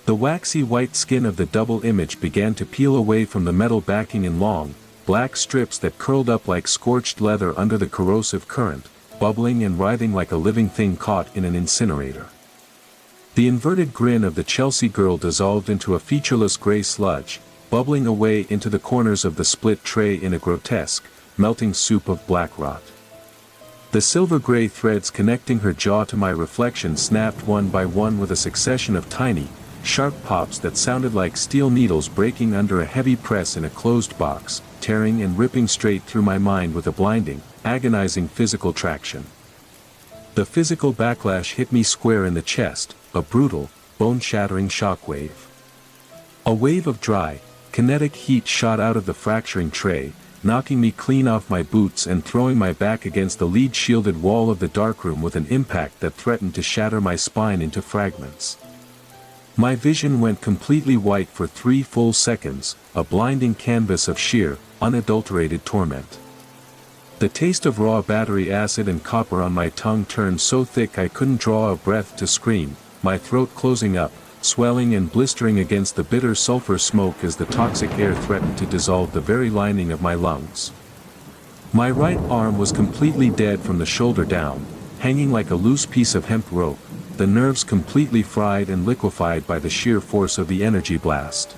The waxy white skin of the double image began to peel away from the metal backing in long, black strips that curled up like scorched leather under the corrosive current, bubbling and writhing like a living thing caught in an incinerator. The inverted grin of the Chelsea girl dissolved into a featureless gray sludge, bubbling away into the corners of the split tray in a grotesque, melting soup of black rot. The silver-gray threads connecting her jaw to my reflection snapped one by one with a succession of tiny, sharp pops that sounded like steel needles breaking under a heavy press in a closed box, tearing and ripping straight through my mind with a blinding, agonizing physical traction. The physical backlash hit me square in the chest, a brutal, bone-shattering shockwave. A wave of dry, kinetic heat shot out of the fracturing tray, knocking me clean off my boots and throwing my back against the lead-shielded wall of the darkroom with an impact that threatened to shatter my spine into fragments. My vision went completely white for 3 full seconds, a blinding canvas of sheer, unadulterated torment. The taste of raw battery acid and copper on my tongue turned so thick I couldn't draw a breath to scream, my throat closing up, swelling and blistering against the bitter sulfur smoke as the toxic air threatened to dissolve the very lining of my lungs. My right arm was completely dead from the shoulder down, hanging like a loose piece of hemp rope, the nerves completely fried and liquefied by the sheer force of the energy blast.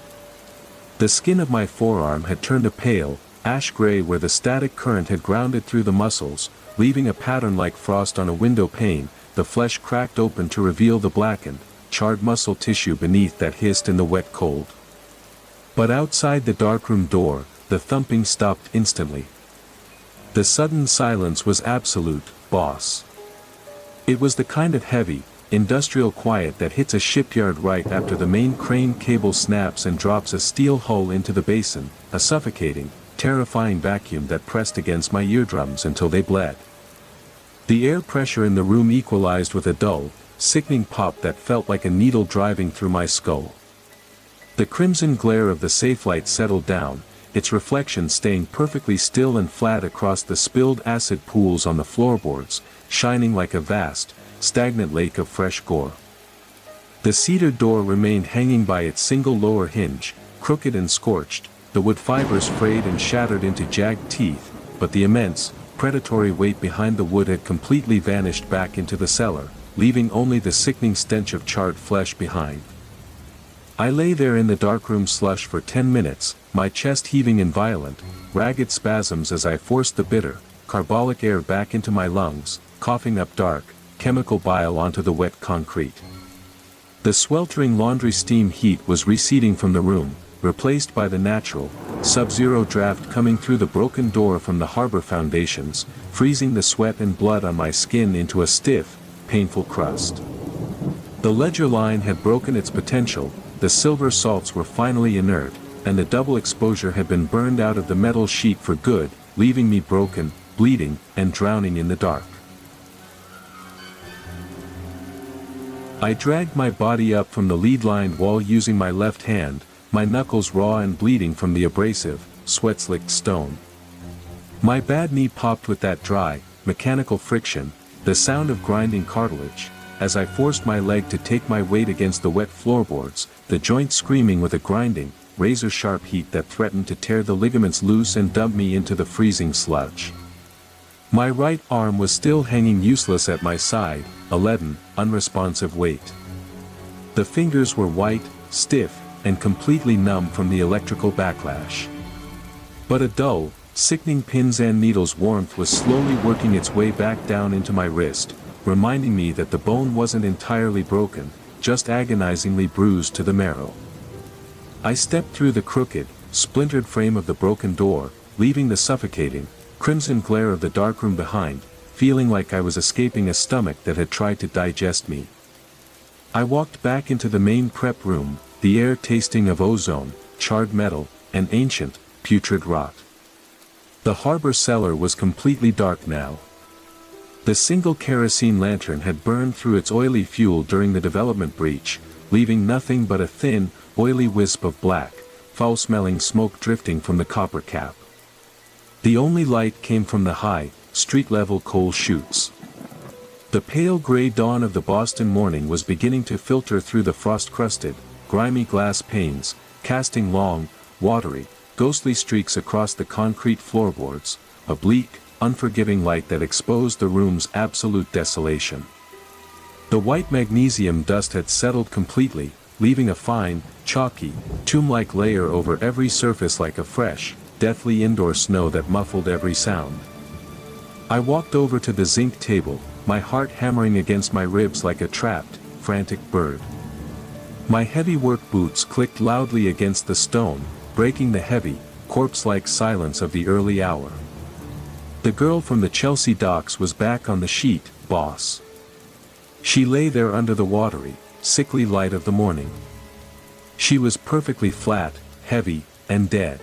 The skin of my forearm had turned a pale, ash gray where the static current had grounded through the muscles, leaving a pattern like frost on a window pane. The flesh cracked open to reveal the blackened, charred muscle tissue beneath that hissed in the wet cold. But outside the darkroom door, the thumping stopped instantly. The sudden silence was absolute, boss. It was the kind of heavy, industrial quiet that hits a shipyard right after the main crane cable snaps and drops a steel hull into the basin, a suffocating, terrifying vacuum that pressed against my eardrums until they bled. The air pressure in the room equalized with a dull, sickening pop that felt like a needle driving through my skull. The crimson glare of the safe light settled down, its reflection staying perfectly still and flat across the spilled acid pools on the floorboards, shining like a vast, stagnant lake of fresh gore. The cedar door remained hanging by its single lower hinge, crooked and scorched, the wood fibers frayed and shattered into jagged teeth, but the immense, predatory weight behind the wood had completely vanished back into the cellar, leaving only the sickening stench of charred flesh behind. I lay there in the darkroom slush for 10 minutes, my chest heaving in violent, ragged spasms as I forced the bitter, carbolic air back into my lungs, coughing up dark, chemical bile onto the wet concrete. The sweltering laundry steam heat was receding from the room, replaced by the natural, sub-zero draft coming through the broken door from the harbor foundations, freezing the sweat and blood on my skin into a stiff, painful crust. The ledger line had broken its potential, the silver salts were finally inert, and the double exposure had been burned out of the metal sheet for good, leaving me broken, bleeding, and drowning in the dark. I dragged my body up from the lead-lined wall using my left hand, my knuckles raw and bleeding from the abrasive, sweat-slicked stone. My bad knee popped with that dry, mechanical friction, the sound of grinding cartilage, as I forced my leg to take my weight against the wet floorboards, the joint screaming with a grinding, razor-sharp heat that threatened to tear the ligaments loose and dump me into the freezing sludge. My right arm was still hanging useless at my side, a leaden, unresponsive weight. The fingers were white, stiff, and completely numb from the electrical backlash. But a dull, sickening pins and needles warmth was slowly working its way back down into my wrist, reminding me that the bone wasn't entirely broken, just agonizingly bruised to the marrow. I stepped through the crooked, splintered frame of the broken door, leaving the suffocating, crimson glare of the darkroom behind, feeling like I was escaping a stomach that had tried to digest me. I walked back into the main prep room, the air tasting of ozone, charred metal, and ancient, putrid rot. The harbor cellar was completely dark now. The single kerosene lantern had burned through its oily fuel during the development breach, leaving nothing but a thin, oily wisp of black, foul-smelling smoke drifting from the copper cap. The only light came from the high, street-level coal chutes. The pale gray dawn of the Boston morning was beginning to filter through the frost-crusted, grimy glass panes, casting long, watery, ghostly streaks across the concrete floorboards, a bleak, unforgiving light that exposed the room's absolute desolation. The white magnesium dust had settled completely, leaving a fine, chalky, tomb-like layer over every surface like a fresh, deathly indoor snow that muffled every sound. I walked over to the zinc table, my heart hammering against my ribs like a trapped, frantic bird. My heavy work boots clicked loudly against the stone, breaking the heavy, corpse-like silence of the early hour. The girl from the Chelsea docks was back on the sheet, boss. She lay there under the watery, sickly light of the morning. She was perfectly flat, heavy, and dead.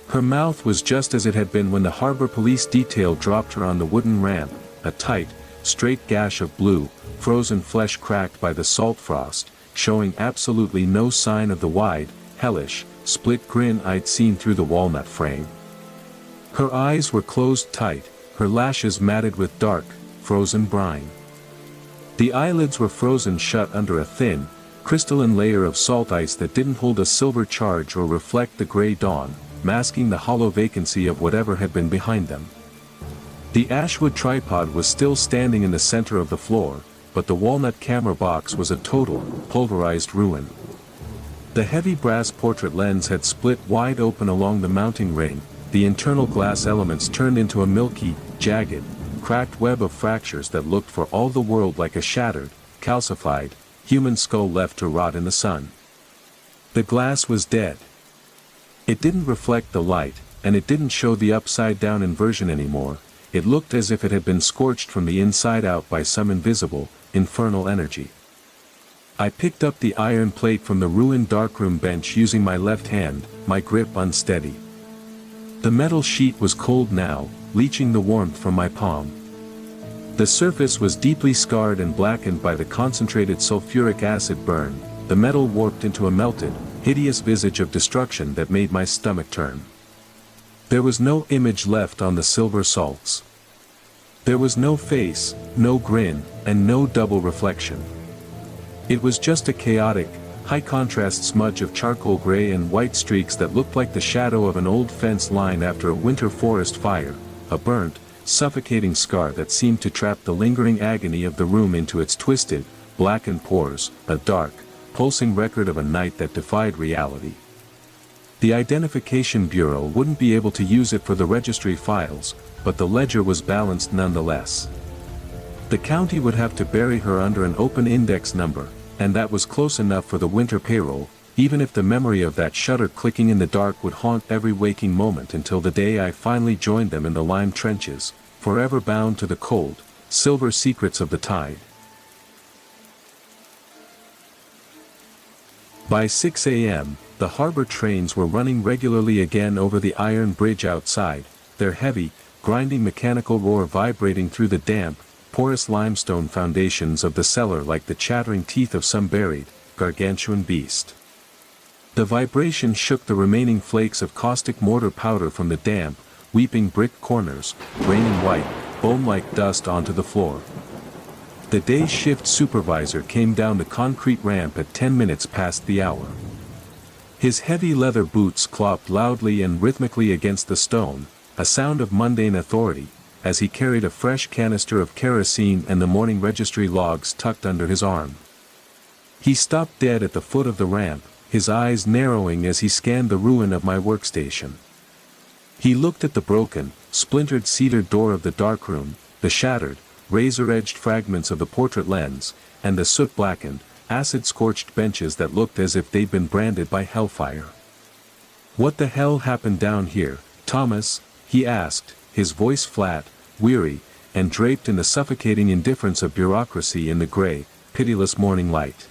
Her mouth was just as it had been when the harbor police detail dropped her on the wooden ramp, a tight, straight gash of blue, frozen flesh cracked by the salt frost, showing absolutely no sign of the wide, hellish, split grin I'd seen through the walnut frame. Her eyes were closed tight, her lashes matted with dark, frozen brine. The eyelids were frozen shut under a thin, crystalline layer of salt ice that didn't hold a silver charge or reflect the gray dawn, masking the hollow vacancy of whatever had been behind them. The ashwood tripod was still standing in the center of the floor, but the walnut camera box was a total, pulverized ruin. The heavy brass portrait lens had split wide open along the mounting ring, the internal glass elements turned into a milky, jagged, cracked web of fractures that looked for all the world like a shattered, calcified, human skull left to rot in the sun. The glass was dead. It didn't reflect the light, and it didn't show the upside-down inversion anymore. It looked as if it had been scorched from the inside out by some invisible, infernal energy. I picked up the iron plate from the ruined darkroom bench using my left hand, my grip unsteady. The metal sheet was cold now, leaching the warmth from my palm. The surface was deeply scarred and blackened by the concentrated sulfuric acid burn, the metal warped into a melted, hideous visage of destruction that made my stomach turn. There was no image left on the silver salts. There was no face, no grin, and no double reflection. It was just a chaotic, high-contrast smudge of charcoal gray and white streaks that looked like the shadow of an old fence line after a winter forest fire, a burnt, suffocating scar that seemed to trap the lingering agony of the room into its twisted, blackened pores, a dark, pulsing record of a night that defied reality. The Identification Bureau wouldn't be able to use it for the registry files, but the ledger was balanced nonetheless. The county would have to bury her under an open index number, and that was close enough for the winter payroll, even if the memory of that shutter clicking in the dark would haunt every waking moment until the day I finally joined them in the lime trenches, forever bound to the cold, silver secrets of the tide. By 6 a.m., the harbor trains were running regularly again over the iron bridge outside, their heavy, grinding mechanical roar vibrating through the damp, porous limestone foundations of the cellar like the chattering teeth of some buried, gargantuan beast. The vibration shook the remaining flakes of caustic mortar powder from the damp, weeping brick corners, raining white, bone-like dust onto the floor. The day shift supervisor came down the concrete ramp at 10 minutes past the hour. His heavy leather boots clopped loudly and rhythmically against the stone, a sound of mundane authority, as he carried a fresh canister of kerosene and the morning registry logs tucked under his arm. He stopped dead at the foot of the ramp, his eyes narrowing as he scanned the ruin of my workstation. He looked at the broken, splintered cedar door of the darkroom, the shattered, razor-edged fragments of the portrait lens, and the soot-blackened, acid-scorched benches that looked as if they'd been branded by hellfire. "What the hell happened down here, Thomas?" he asked, his voice flat, weary, and draped in the suffocating indifference of bureaucracy in the gray, pitiless morning light.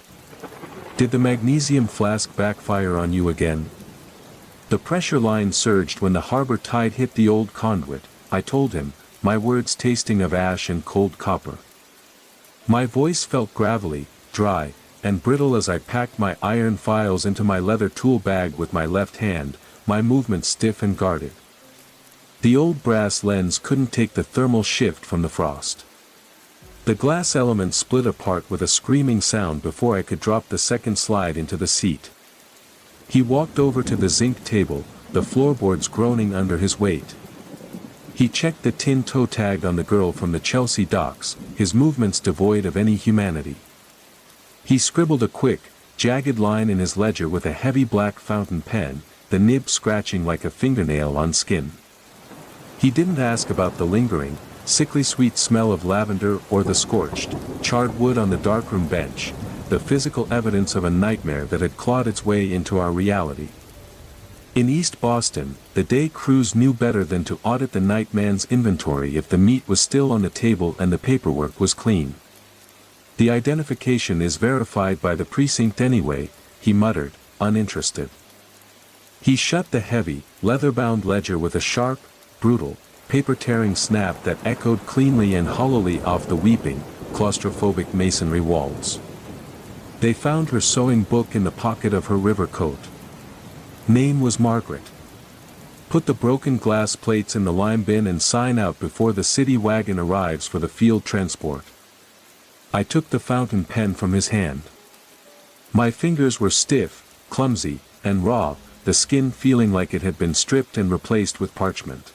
"Did the magnesium flask backfire on you again?" The pressure line surged when the harbor tide hit the old conduit, I told him, my words tasting of ash and cold copper. My voice felt gravelly, dry, and brittle as I packed my iron files into my leather tool bag with my left hand, my movements stiff and guarded. The old brass lens couldn't take the thermal shift from the frost. The glass element split apart with a screaming sound before I could drop the second slide into the seat. He walked over to the zinc table, the floorboards groaning under his weight. He checked the tin toe tag on the girl from the Chelsea docks, his movements devoid of any humanity. He scribbled a quick, jagged line in his ledger with a heavy black fountain pen, the nib scratching like a fingernail on skin. He didn't ask about the lingering, sickly sweet smell of lavender or the scorched, charred wood on the darkroom bench, the physical evidence of a nightmare that had clawed its way into our reality. In East Boston, the day crews knew better than to audit the night man's inventory if the meat was still on the table and the paperwork was clean. "The identification is verified by the precinct anyway," he muttered, uninterested. He shut the heavy, leather-bound ledger with a sharp, brutal, paper-tearing snap that echoed cleanly and hollowly off the weeping, claustrophobic masonry walls. They found her sewing book in the pocket of her river coat. Name was Margaret. Put the broken glass plates in the lime bin and sign out before the city wagon arrives for the field transport. I took the fountain pen from his hand. My fingers were stiff, clumsy, and raw, the skin feeling like it had been stripped and replaced with parchment.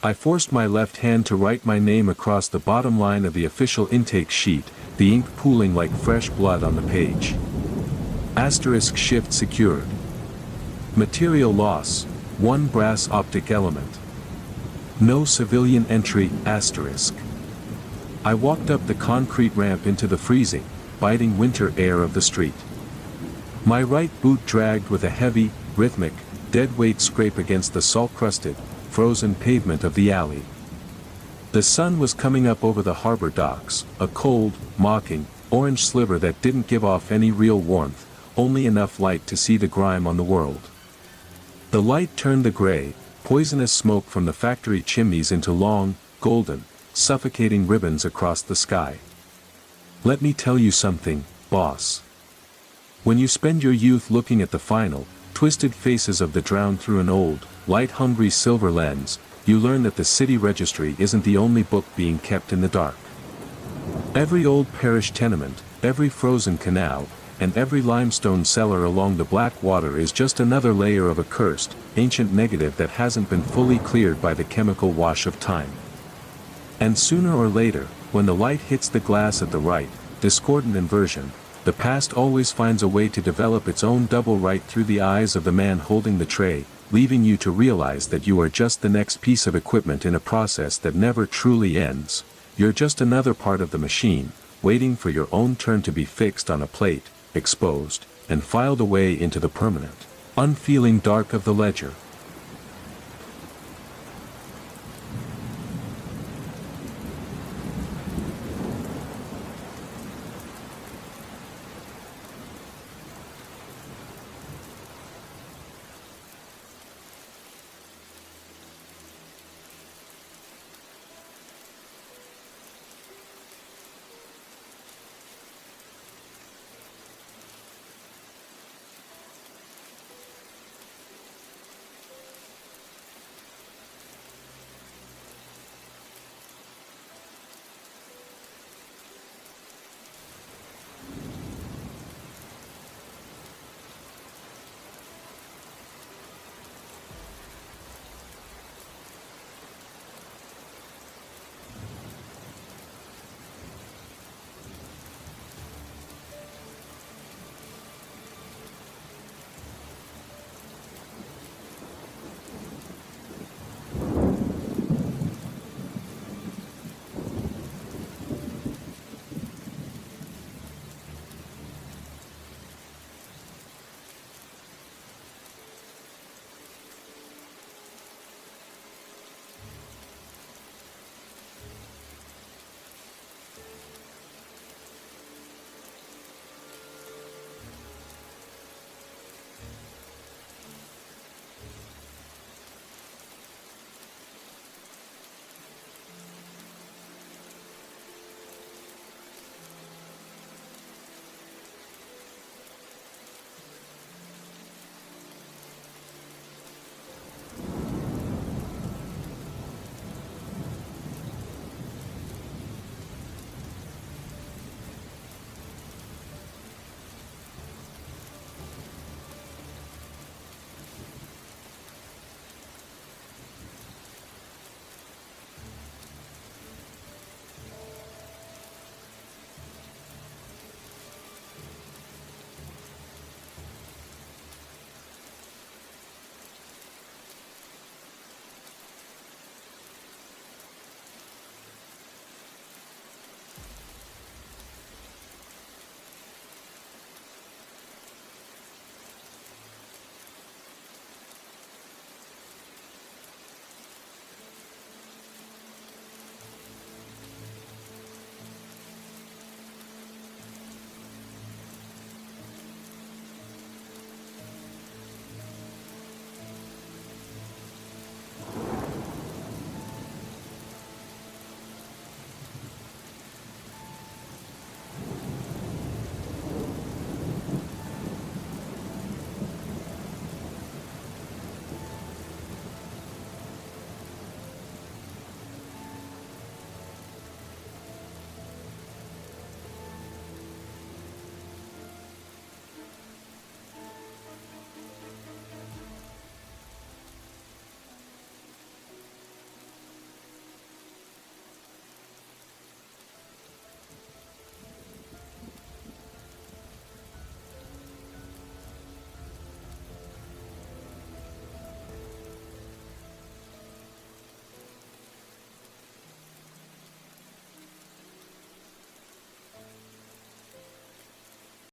I forced my left hand to write my name across the bottom line of the official intake sheet, the ink pooling like fresh blood on the page. Asterisk shift secured. Material loss, 1 brass optic element. No civilian entry, asterisk. I walked up the concrete ramp into the freezing, biting winter air of the street. My right boot dragged with a heavy, rhythmic, dead-weight scrape against the salt-crusted, frozen pavement of the alley. The sun was coming up over the harbor docks, a cold, mocking, orange sliver that didn't give off any real warmth, only enough light to see the grime on the world. The light turned the gray, poisonous smoke from the factory chimneys into long, golden, suffocating ribbons across the sky. Let me tell you something, boss. When you spend your youth looking at the final, twisted faces of the drowned through an old, light-hungry silver lens, you learn that the city registry isn't the only book being kept in the dark. Every old parish tenement, every frozen canal, and every limestone cellar along the black water is just another layer of a cursed, ancient negative that hasn't been fully cleared by the chemical wash of time. And sooner or later, when the light hits the glass at the right, discordant inversion, the past always finds a way to develop its own double right through the eyes of the man holding the tray, leaving you to realize that you are just the next piece of equipment in a process that never truly ends. You're just another part of the machine, waiting for your own turn to be fixed on a plate, exposed, and filed away into the permanent, unfeeling dark of the ledger.